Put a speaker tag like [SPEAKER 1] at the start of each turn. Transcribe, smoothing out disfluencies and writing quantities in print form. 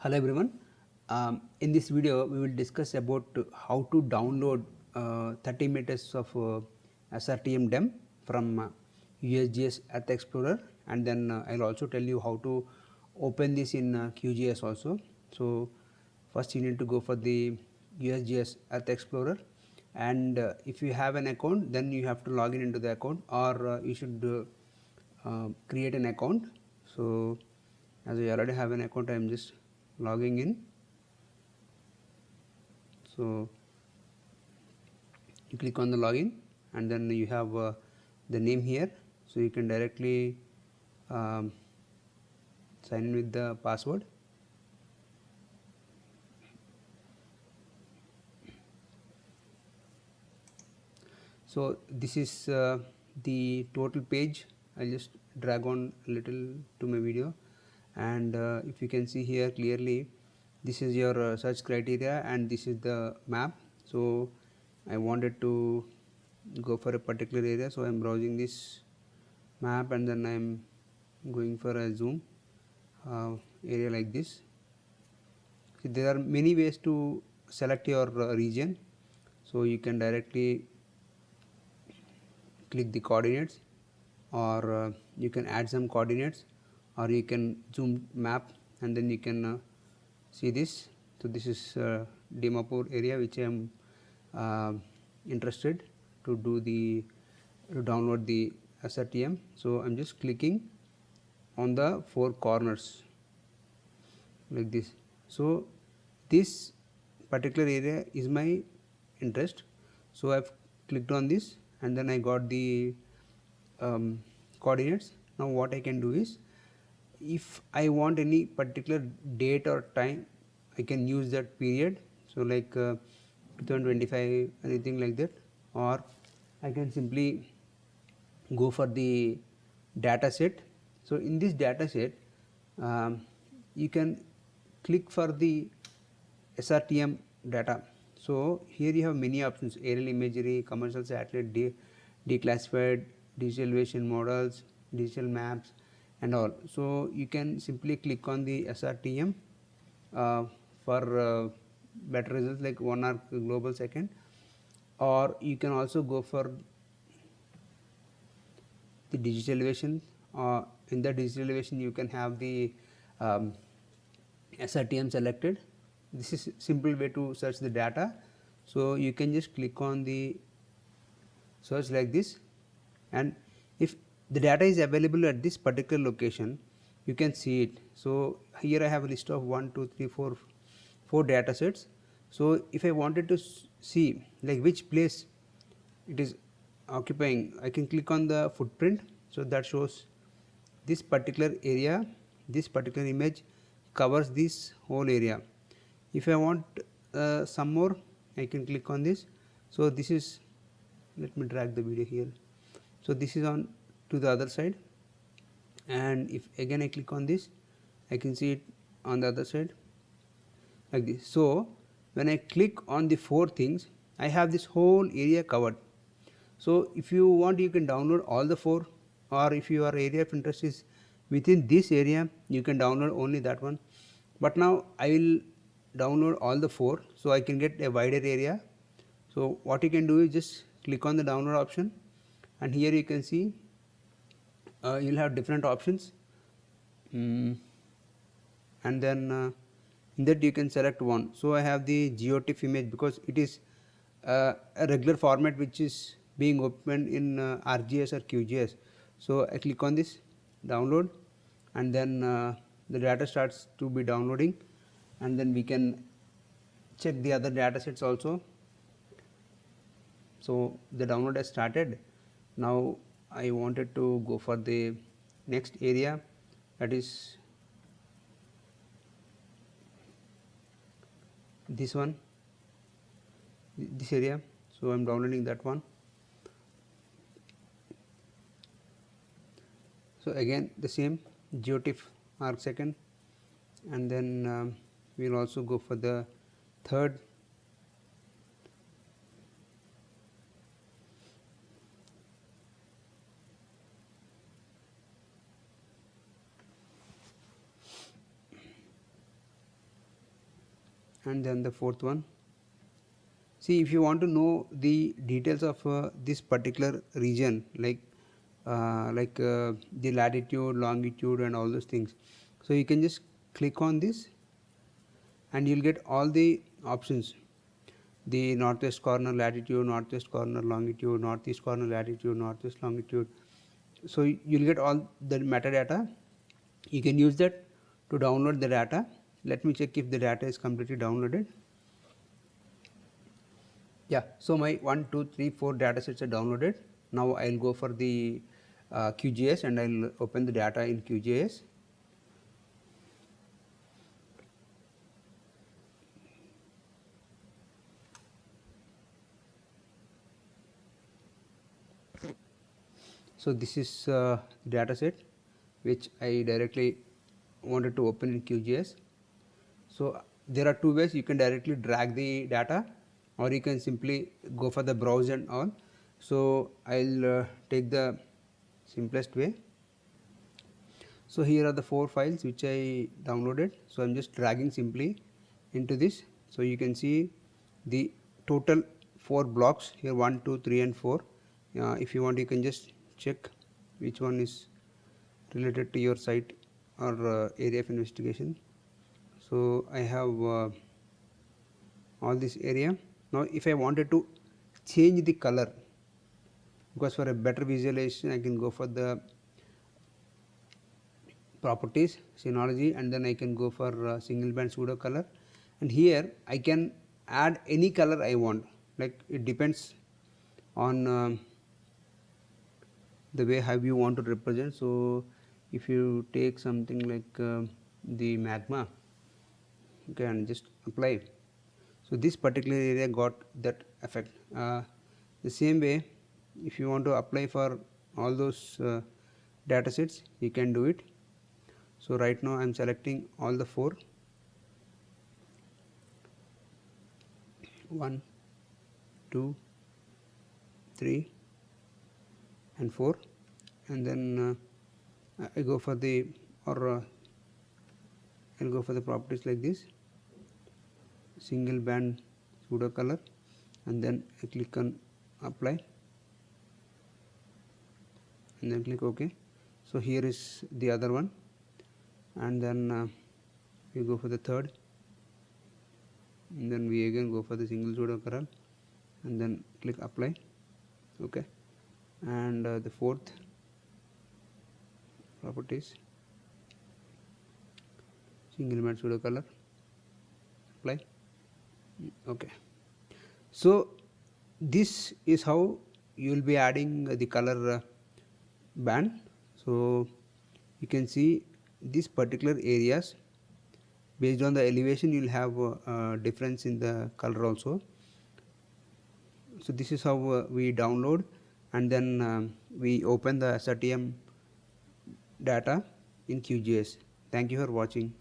[SPEAKER 1] Hello everyone. In this video, we will discuss about how to download 30 meters of SRTM DEM from USGS Earth Explorer, and then I'll also tell you how to open this in QGS also. So first you need to go for the USGS Earth Explorer, and if you have an account, then you have to log in into the account, or you should create an account. So as I already have an account, I am just logging in. So you click on the login, and then you have the name here, so you can directly sign in with the password. So this is the total page. I'll just drag on a little to my video, and if you can see here clearly, this is your search criteria and this is the map. So I wanted to go for a particular area, so I'm browsing this map and then I'm going for a zoom area like this. So there are many ways to select your region, so you can directly click the coordinates, or you can add some coordinates, or you can zoom map and then you can see this. So this is Dimapur area which I am interested to do to download the SRTM. So I'm just clicking on the four corners like this. So this particular area is my interest, so I've clicked on this and then I got the coordinates. Now what I can do is, if I want any particular date or time, I can use that period, so like 2025, anything like that, or I can simply go for the data set. So in this data set, you can click for the SRTM data. So here you have many options: aerial imagery, commercial satellite, declassified, digital elevation models, digital maps and all. So you can simply click on the SRTM for better results like 1 hour global second, or you can also go for the digital elevation. In the digital elevation you can have the SRTM selected. This is simple way to search the data. So you can just click on the search like this, and if the data is available at this particular location, you can see it. So here I have a list of 1 2 3 4 4 data sets. So if I wanted to see like which place it is occupying, I can click on the footprint. So that shows this particular area, this particular image covers this whole area. If I want some more, I can click on this. So this is, let me drag the video here. So this is on to the other side, and if again I click on this, I can see it on the other side like this. So when I click on the four things, I have this whole area covered. So if you want, you can download all the four, or if your area of interest is within this area, you can download only that one. But now I will download all the four, so I can get a wider area. So what you can do is just click on the download option, and here you can see you'll have different options, and then in that you can select one. So I have the geotiff image because it is a regular format which is being opened in RGS or QGS. So I click on this download, and then the data starts to be downloading, and then we can check the other data sets also. So the download has started. Now I wanted to go for the next area, that is this one, this area. So I'm downloading that one. So again the same geotiff arc second, and then we'll also go for the third. and then the fourth one. See, if you want to know the details of this particular region, like the latitude, longitude, and all those things, so you can just click on this, and you'll get all the options: the northwest corner latitude, northwest corner longitude, northeast corner latitude, northwest longitude. So you'll get all the metadata. You can use that to download the data. Let me check if the data is completely downloaded. Yeah, so my 1, 2, 3, 4 data sets are downloaded. Now I'll go for the QGIS, and I'll open the data in QGIS. So this is data set which I directly wanted to open in QGIS. So there are two ways: you can directly drag the data, or you can simply go for the browse and all. So I'll take the simplest way. So here are the 4 files which I downloaded. So I'm just dragging simply into this. So you can see the total 4 blocks here: 1, 2, 3, and 4. If you want, you can just check which one is related to your site or area of investigation. So I have all this area. Now if I wanted to change the color, because for a better visualization I can go for the properties, synology, and then I can go for single band pseudo color, and here I can add any color I want. Like, it depends on the way how you want to represent. So if you take something like the magma, okay, and just apply, so this particular area got that effect. The same way, if you want to apply for all those data sets, you can do it. So right now I am selecting all the 4, 1, 2, 3, and 4, and then I go for the I'll go for the properties like this: single band pseudo color, and then I click on apply, and then click OK. So here is the other one, and then we go for the third, and then we again go for the single pseudo color, and then click apply. Okay, and the fourth properties, single band pseudo color, apply. Okay, so this is how you will be adding the color band. So you can see these particular areas, based on the elevation you will have difference in the color also. So this is how we download, and then we open the SRTM data in QGIS. Thank you for watching.